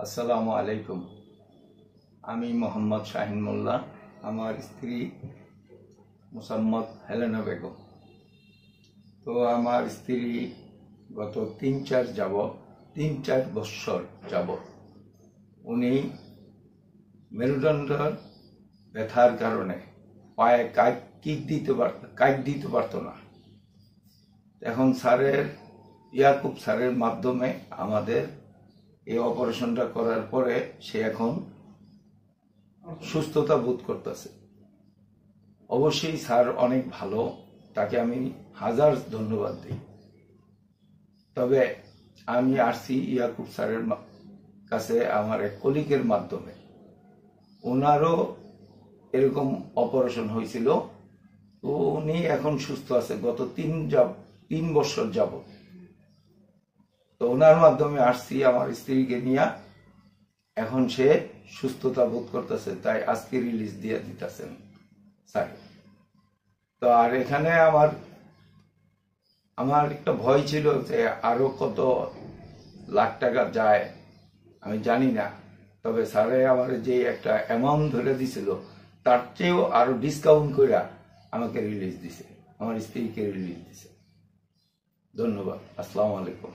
আসসালামু আলাইকুম। আমি মোহাম্মদ শাহিন মোল্লা, আমার স্ত্রী মোসাম্মদ হেলেনা বেগম। তো আমার স্ত্রী গত 3-4 বছর যাবৎ উনি মেরুদণ্ডের ব্যথার কারণে পায়ে কাইট দিতে পারতো না। এখন ইয়াকুব স্যারের মাধ্যমে আমাদের এই অপারেশনটা করার পরে সে এখন সুস্থতা বোধ করতেছে। অবশ্যই স্যার অনেক ভালো, তাকে আমি হাজার ধন্যবাদ দিই। তবে আমি আসছি ইয়াকুব স্যারের কাছে আমার এক কলিগের মাধ্যমে। ওনারও এরকম অপারেশন হয়েছিল, তো উনি এখন সুস্থ আছে গত 3 বছর যাবত। তো ওনার মাধ্যমে আসছি আমার স্ত্রীকে নিয়ে, এখন সে সুস্থতা বোধ করতেছে, তাই আজকে রিলিজ দিয়ে দিতেছেন স্যার। তো আর এখানে আমার একটা ভয় ছিল যে আরো কত লাখ টাকা যায় আমি জানি না, তবে স্যারে আমার যে একটা অ্যামাউন্ট ধরে দিছিল তার চেয়েও আরো ডিসকাউন্ট করে আমাকে রিলিজ দিছে, আমার স্ত্রীকে রিলিজ দিছে। ধন্যবাদ। আসসালামু আলাইকুম।